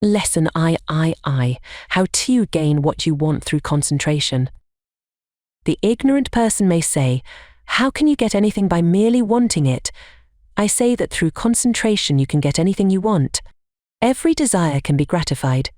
Lesson I. How to gain what you want through concentration. The ignorant person may say, how can you get anything by merely wanting it? I say that through concentration you can get anything you want. Every desire can be gratified,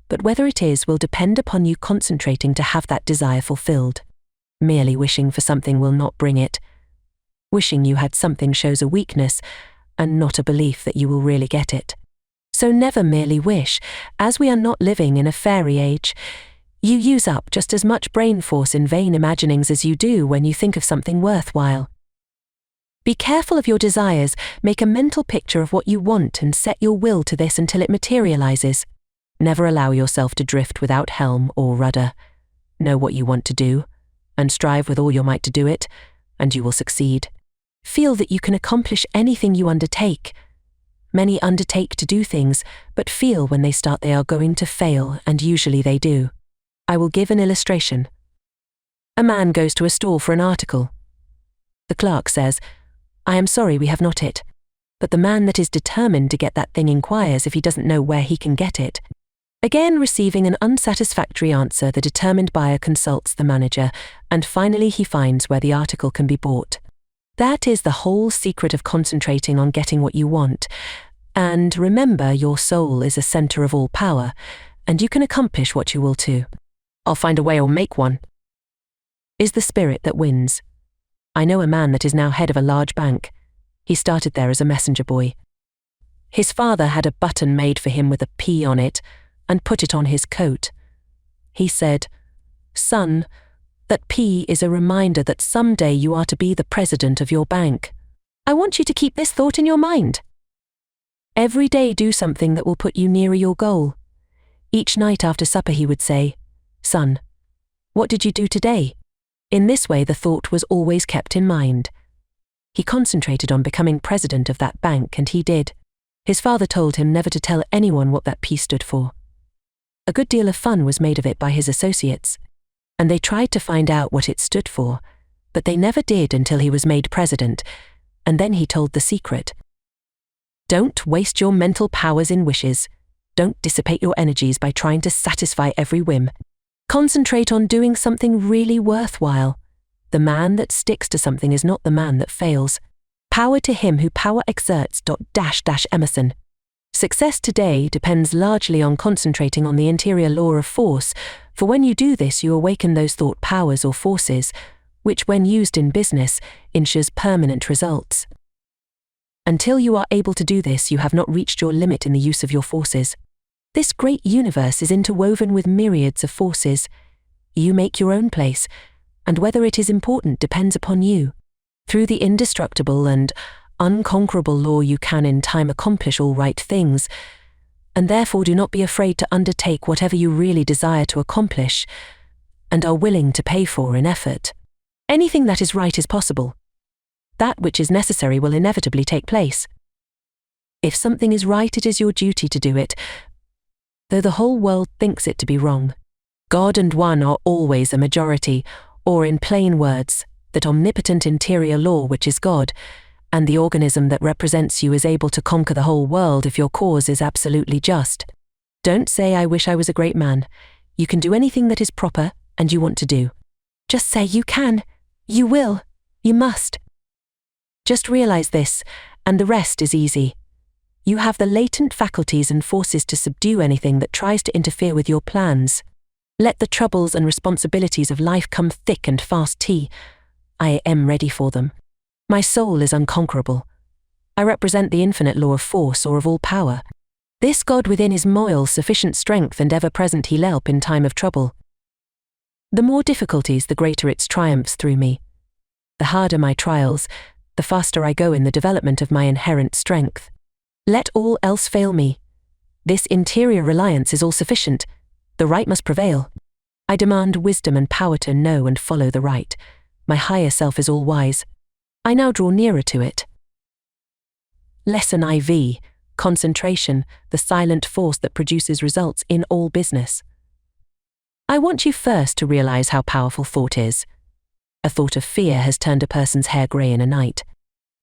but whether it is will depend upon you concentrating to have that desire fulfilled. Merely wishing for something will not bring it. Wishing you had something shows a weakness, and not a belief that you will really get it. So never merely wish, as we are not living in a fairy age. You use up just as much brain force in vain imaginings as you do when you think of something worthwhile. Be careful of your desires, make a mental picture of what you want and set your will to this until it materializes. Never allow yourself to drift without helm or rudder. Know what you want to do, and strive with all your might to do it, and you will succeed. Feel that you can accomplish anything you undertake. Many undertake to do things, but feel when they start they are going to fail, and usually they do. I will give an illustration. A man goes to a store for an article. The clerk says, "I am sorry, we have not it." But the man that is determined to get that thing inquires if he doesn't know where he can get it. Again receiving an unsatisfactory answer, the determined buyer consults the manager, and finally he finds where the article can be bought. That is the whole secret of concentrating on getting what you want. And remember, your soul is a center of all power, and you can accomplish what you will too. I'll find a way or make one. Is the spirit that wins. I know a man that is now head of a large bank. He started there as a messenger boy. His father had a button made for him with a P on it, and put it on his coat. He said, "Son, that P is a reminder that someday you are to be the president of your bank. I want you to keep this thought in your mind. Every day do something that will put you nearer your goal." Each night after supper he would say, "Son, what did you do today?" In this way the thought was always kept in mind. He concentrated on becoming president of that bank, and he did. His father told him never to tell anyone what that P stood for. A good deal of fun was made of it by his associates, and they tried to find out what it stood for, but they never did until he was made president, and then he told the secret. Don't waste your mental powers in wishes. Don't dissipate your energies by trying to satisfy every whim. Concentrate on doing something really worthwhile. The man that sticks to something is not the man that fails. Power to him who power exerts. Emerson. Success today depends largely on concentrating on the interior law of force, for when you do this you awaken those thought powers or forces, which when used in business, ensures permanent results. Until you are able to do this, you have not reached your limit in the use of your forces. This great universe is interwoven with myriads of forces. You make your own place, and whether it is important depends upon you. Through the indestructible and unconquerable law you can in time accomplish all right things, and therefore do not be afraid to undertake whatever you really desire to accomplish, and are willing to pay for in effort. Anything that is right is possible. That which is necessary will inevitably take place. If something is right, it is your duty to do it, though the whole world thinks it to be wrong. God and one are always a majority, or in plain words, that omnipotent interior law which is God, and the organism that represents you is able to conquer the whole world if your cause is absolutely just. Don't say, "I wish I was a great man." You can do anything that is proper and you want to do. Just say you can, you will, you must. Just realize this, and the rest is easy. You have the latent faculties and forces to subdue anything that tries to interfere with your plans. Let the troubles and responsibilities of life come thick and fast. I am ready for them. My soul is unconquerable. I represent the infinite law of force or of all power. This God within is moil, sufficient strength, and ever-present he'll help in time of trouble. The more difficulties, the greater its triumphs through me. The harder my trials, the faster I go in the development of my inherent strength. Let all else fail me. This interior reliance is all sufficient. The right must prevail. I demand wisdom and power to know and follow the right. My higher self is all wise. I now draw nearer to it. Lesson IV. Concentration, the silent force that produces results in all business. I want you first to realize how powerful thought is. A thought of fear has turned a person's hair grey in a night.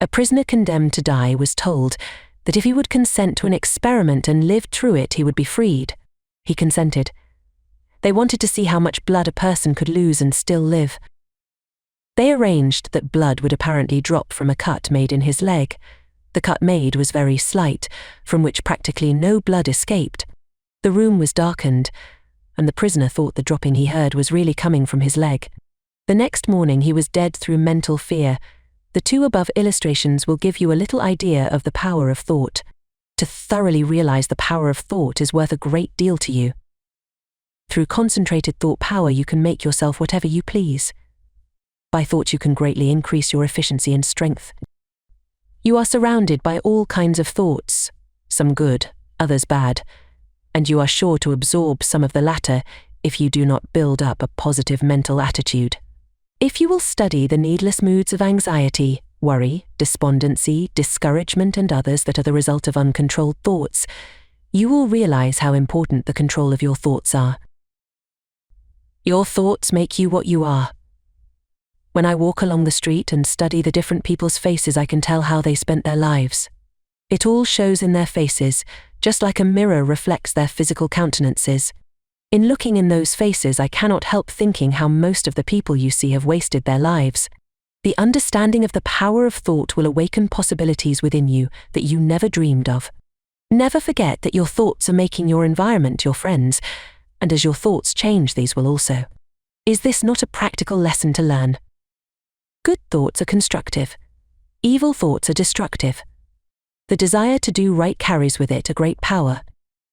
A prisoner condemned to die was told, that if he would consent to an experiment and live through it, he would be freed. He consented. They wanted to see how much blood a person could lose and still live. They arranged that blood would apparently drop from a cut made in his leg. The cut made was very slight, from which practically no blood escaped. The room was darkened, and the prisoner thought the dropping he heard was really coming from his leg. The next morning he was dead through mental fear. The two above illustrations will give you a little idea of the power of thought. To thoroughly realize the power of thought is worth a great deal to you. Through concentrated thought power, you can make yourself whatever you please. By thought, you can greatly increase your efficiency and strength. You are surrounded by all kinds of thoughts, some good, others bad, and you are sure to absorb some of the latter if you do not build up a positive mental attitude. If you will study the needless moods of anxiety, worry, despondency, discouragement, and others that are the result of uncontrolled thoughts, you will realize how important the control of your thoughts are. Your thoughts make you what you are. When I walk along the street and study the different people's faces, I can tell how they spent their lives. It all shows in their faces, just like a mirror reflects their physical countenances. In looking in those faces, I cannot help thinking how most of the people you see have wasted their lives. The understanding of the power of thought will awaken possibilities within you that you never dreamed of. Never forget that your thoughts are making your environment your friends, and as your thoughts change, these will also. Is this not a practical lesson to learn? Good thoughts are constructive. Evil thoughts are destructive. The desire to do right carries with it a great power.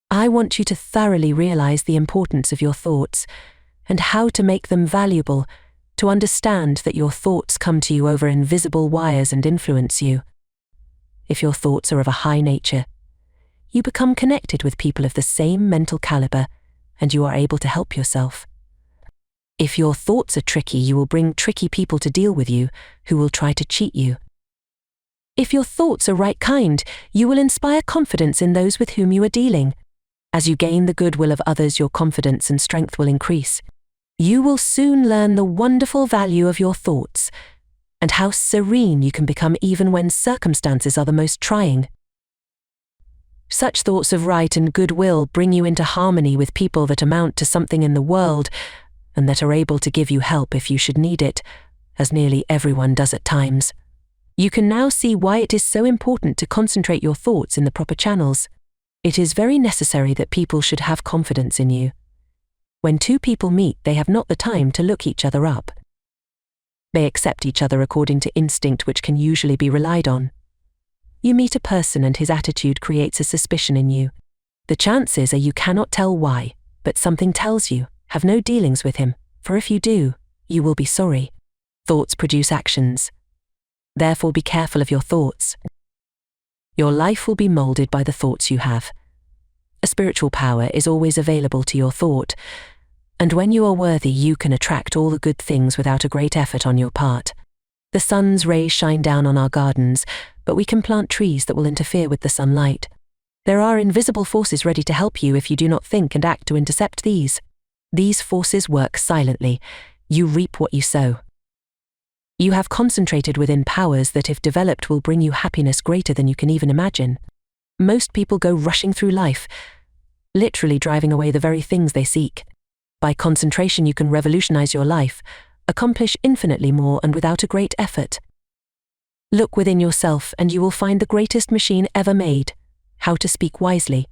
I want you to thoroughly realize the importance of your thoughts and how to make them valuable, to understand that your thoughts come to you over invisible wires and influence you. If your thoughts are of a high nature, you become connected with people of the same mental caliber, and you are able to help yourself. If your thoughts are tricky, you will bring tricky people to deal with you who will try to cheat you. If your thoughts are right kind, you will inspire confidence in those with whom you are dealing. As you gain the goodwill of others, your confidence and strength will increase. You will soon learn the wonderful value of your thoughts and how serene you can become even when circumstances are the most trying. Such thoughts of right and goodwill bring you into harmony with people that amount to something in the world and that are able to give you help if you should need it, as nearly everyone does at times. You can now see why it is so important to concentrate your thoughts in the proper channels. It is very necessary that people should have confidence in you. When two people meet, they have not the time to look each other up. They accept each other according to instinct, which can usually be relied on. You meet a person and his attitude creates a suspicion in you. The chances are you cannot tell why, but something tells you, have no dealings with him, for if you do, you will be sorry. Thoughts produce actions. Therefore, be careful of your thoughts. Your life will be molded by the thoughts you have. A spiritual power is always available to your thought, and when you are worthy, you can attract all the good things without a great effort on your part. The sun's rays shine down on our gardens, but we can plant trees that will interfere with the sunlight. There are invisible forces ready to help you if you do not think and act to intercept these. These forces work silently. You reap what you sow. You have concentrated within powers that, if developed, will bring you happiness greater than you can even imagine. Most people go rushing through life, literally driving away the very things they seek. By concentration, you can revolutionize your life, accomplish infinitely more and without a great effort. Look within yourself and you will find the greatest machine ever made: how to speak wisely.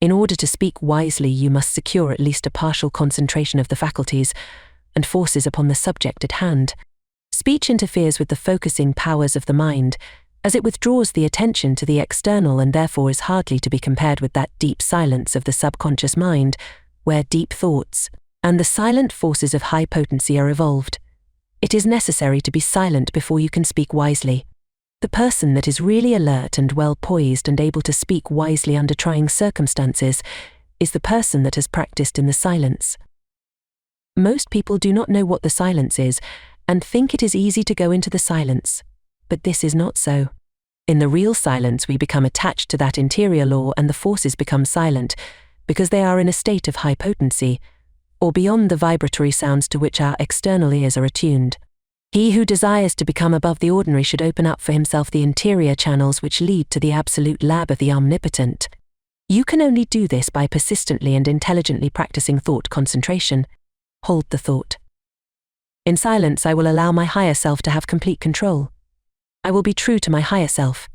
In order to speak wisely, you must secure at least a partial concentration of the faculties and forces upon the subject at hand. Speech interferes with the focusing powers of the mind, as it withdraws the attention to the external and therefore is hardly to be compared with that deep silence of the subconscious mind, where deep thoughts and the silent forces of high potency are evolved. It is necessary to be silent before you can speak wisely. The person that is really alert and well poised and able to speak wisely under trying circumstances is the person that has practiced in the silence. Most people do not know what the silence is and think it is easy to go into the silence, but this is not so. In the real silence, we become attached to that interior law and the forces become silent because they are in a state of high potency, or beyond the vibratory sounds to which our external ears are attuned. He who desires to become above the ordinary should open up for himself the interior channels which lead to the absolute lab of the omnipotent. You can only do this by persistently and intelligently practicing thought concentration. Hold the thought. In silence, I will allow my higher self to have complete control. I will be true to my higher self.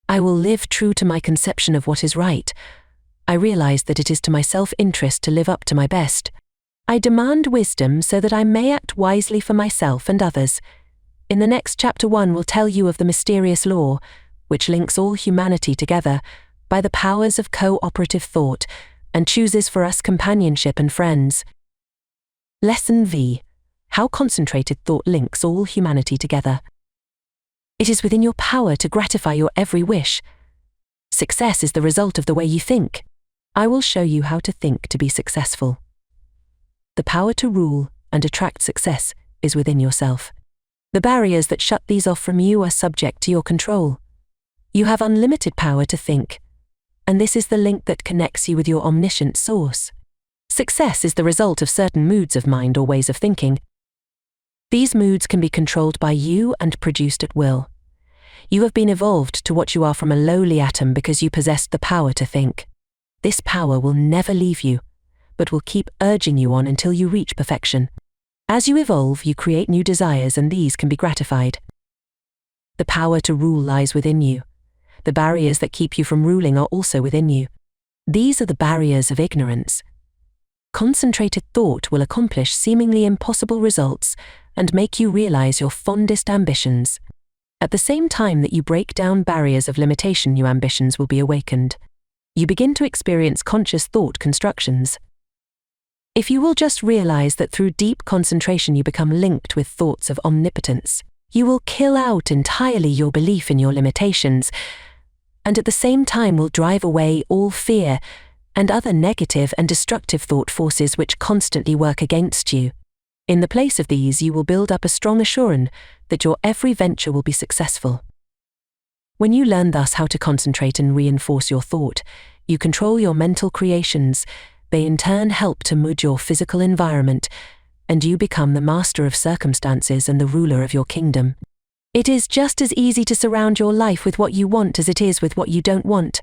I will live true to my conception of what is right. I realize that it is to my self-interest to live up to my best. I demand wisdom so that I may act wisely for myself and others. In the next chapter 1 will tell you of the mysterious law, which links all humanity together by the powers of cooperative thought and chooses for us companionship and friends. Lesson V. How concentrated thought links all humanity together. It is within your power to gratify your every wish. Success is the result of the way you think. I will show you how to think to be successful. The power to rule and attract success is within yourself. The barriers that shut these off from you are subject to your control. You have unlimited power to think, and this is the link that connects you with your omniscient source. Success is the result of certain moods of mind or ways of thinking. These moods can be controlled by you and produced at will. You have been evolved to what you are from a lowly atom because you possessed the power to think. This power will never leave you, but will keep urging you on until you reach perfection. As you evolve, you create new desires, and these can be gratified. The power to rule lies within you. The barriers that keep you from ruling are also within you. These are the barriers of ignorance. Concentrated thought will accomplish seemingly impossible results and make you realize your fondest ambitions. At the same time that you break down barriers of limitation, new ambitions will be awakened. You begin to experience conscious thought constructions. If you will just realize that through deep concentration you become linked with thoughts of omnipotence, you will kill out entirely your belief in your limitations, and at the same time will drive away all fear and other negative and destructive thought forces which constantly work against you. In the place of these, you will build up a strong assurance that your every venture will be successful. When you learn thus how to concentrate and reinforce your thought, you control your mental creations. They in turn help to mood your physical environment, and you become the master of circumstances and the ruler of your kingdom. It is just as easy to surround your life with what you want as it is with what you don't want.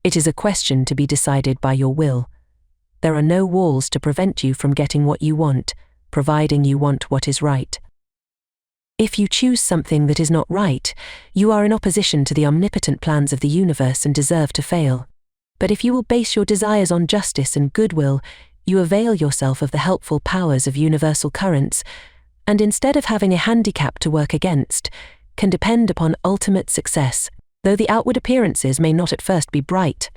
It is a question to be decided by your will. There are no walls to prevent you from getting what you want, providing you want what is right. If you choose something that is not right, you are in opposition to the omnipotent plans of the universe and deserve to fail. But if you will base your desires on justice and goodwill, you avail yourself of the helpful powers of universal currents, and instead of having a handicap to work against, can depend upon ultimate success, though the outward appearances may not at first be bright.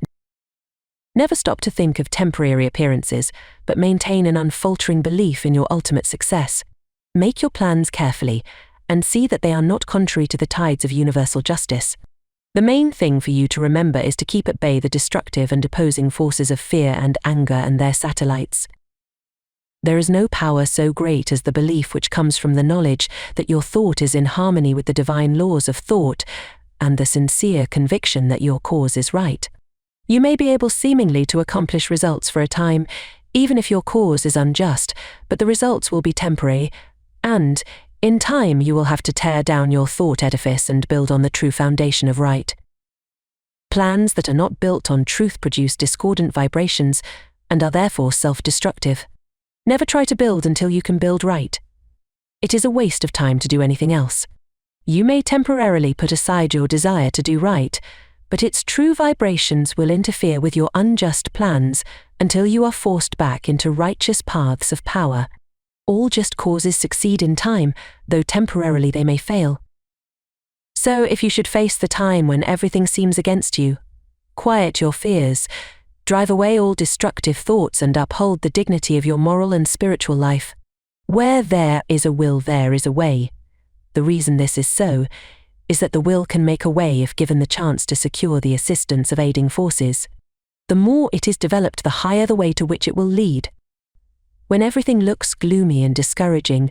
Never stop to think of temporary appearances, but maintain an unfaltering belief in your ultimate success. Make your plans carefully, and see that they are not contrary to the tides of universal justice. The main thing for you to remember is to keep at bay the destructive and opposing forces of fear and anger and their satellites. There is no power so great as the belief which comes from the knowledge that your thought is in harmony with the divine laws of thought, and the sincere conviction that your cause is right. You may be able seemingly to accomplish results for a time, even if your cause is unjust, but the results will be temporary, and, in time, you will have to tear down your thought edifice and build on the true foundation of right. Plans that are not built on truth produce discordant vibrations and are therefore self-destructive. Never try to build until you can build right. It is a waste of time to do anything else. You may temporarily put aside your desire to do right, but its true vibrations will interfere with your unjust plans until you are forced back into righteous paths of power. All just causes succeed in time, though temporarily they may fail. So if you should face the time when everything seems against you, quiet your fears, drive away all destructive thoughts and uphold the dignity of your moral and spiritual life. Where there is a will, there is a way. The reason this is so is that the will can make a way if given the chance to secure the assistance of aiding forces. The more it is developed, the higher the way to which it will lead. When everything looks gloomy and discouraging,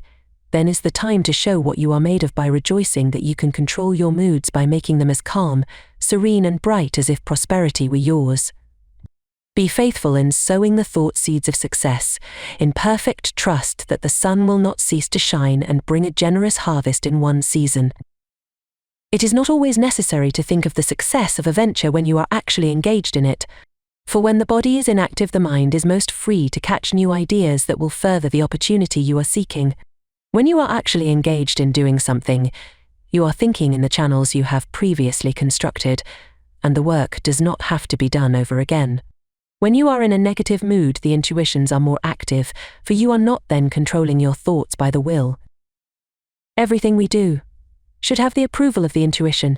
then is the time to show what you are made of by rejoicing that you can control your moods by making them as calm, serene and bright as if prosperity were yours. Be faithful in sowing the thought seeds of success, in perfect trust that the sun will not cease to shine and bring a generous harvest in one season. It is not always necessary to think of the success of a venture when you are actually engaged in it, for when the body is inactive, the mind is most free to catch new ideas that will further the opportunity you are seeking. When you are actually engaged in doing something, you are thinking in the channels you have previously constructed, and the work does not have to be done over again. When you are in a negative mood, the intuitions are more active, for you are not then controlling your thoughts by the will. Everything we do should have the approval of the intuition.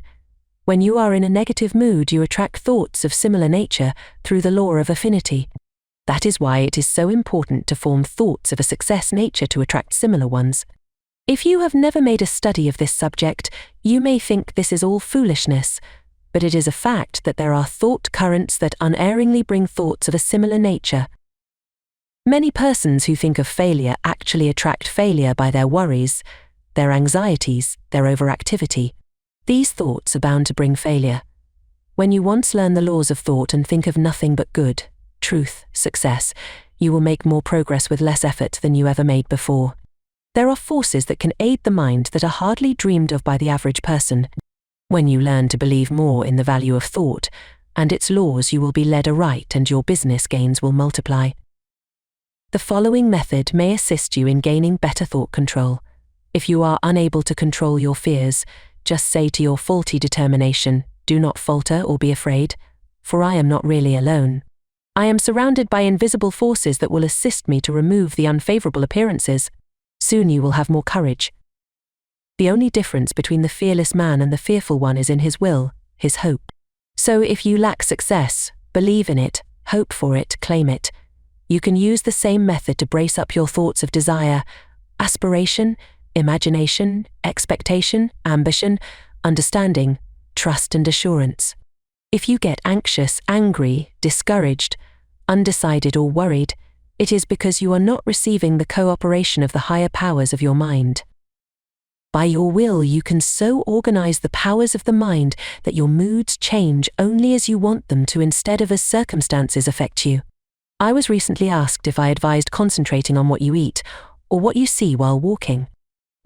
When you are in a negative mood, you attract thoughts of similar nature through the law of affinity. That is why it is so important to form thoughts of a success nature to attract similar ones. If you have never made a study of this subject, you may think this is all foolishness, but it is a fact that there are thought currents that unerringly bring thoughts of a similar nature. Many persons who think of failure actually attract failure by their worries, their anxieties, their overactivity. These thoughts are bound to bring failure. When you once learn the laws of thought and think of nothing but good, truth, success, you will make more progress with less effort than you ever made before. There are forces that can aid the mind that are hardly dreamed of by the average person. When you learn to believe more in the value of thought and its laws, you will be led aright and your business gains will multiply. The following method may assist you in gaining better thought control. If you are unable to control your fears, just say to your faulty determination, "Do not falter or be afraid, for I am not really alone. I am surrounded by invisible forces that will assist me to remove the unfavorable appearances. Soon you will have more courage." The only difference between the fearless man and the fearful one is in his will, his hope. So if you lack success, believe in it, hope for it, claim it. You can use the same method to brace up your thoughts of desire, aspiration, imagination, expectation, ambition, understanding, trust and assurance. If you get anxious, angry, discouraged, undecided or worried, it is because you are not receiving the cooperation of the higher powers of your mind. By your will, you can so organize the powers of the mind that your moods change only as you want them to instead of as circumstances affect you. I was recently asked if I advised concentrating on what you eat or what you see while walking.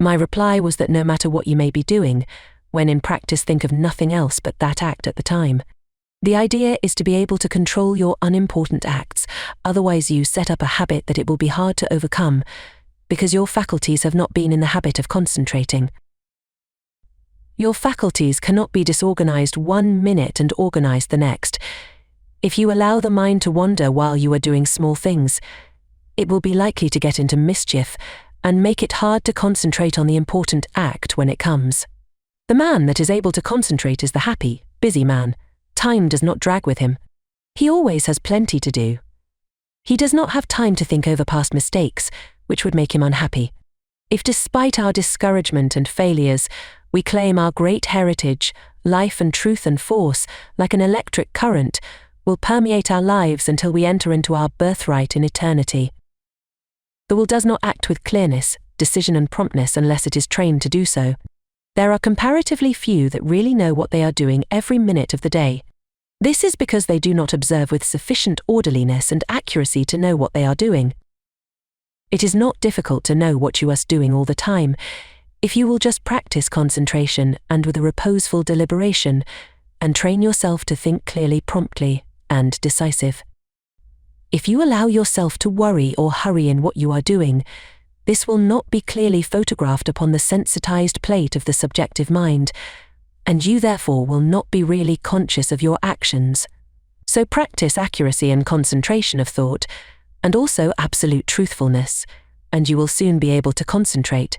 My reply was that no matter what you may be doing, when in practice think of nothing else but that act at the time. The idea is to be able to control your unimportant acts, otherwise you set up a habit that it will be hard to overcome, because your faculties have not been in the habit of concentrating. Your faculties cannot be disorganized 1 minute and organized the next. If you allow the mind to wander while you are doing small things, it will be likely to get into mischief and make it hard to concentrate on the important act when it comes. The man that is able to concentrate is the happy, busy man. Time does not drag with him. He always has plenty to do. He does not have time to think over past mistakes, which would make him unhappy. If despite our discouragement and failures, we claim our great heritage, life and truth and force, like an electric current, will permeate our lives until we enter into our birthright in eternity. The will does not act with clearness, decision and promptness unless it is trained to do so. There are comparatively few that really know what they are doing every minute of the day. This is because they do not observe with sufficient orderliness and accuracy to know what they are doing. It is not difficult to know what you are doing all the time, if you will just practice concentration and with a reposeful deliberation, and train yourself to think clearly, promptly, and decisive. If you allow yourself to worry or hurry in what you are doing, this will not be clearly photographed upon the sensitized plate of the subjective mind, and you therefore will not be really conscious of your actions. So practice accuracy and concentration of thought, and also absolute truthfulness, and you will soon be able to concentrate.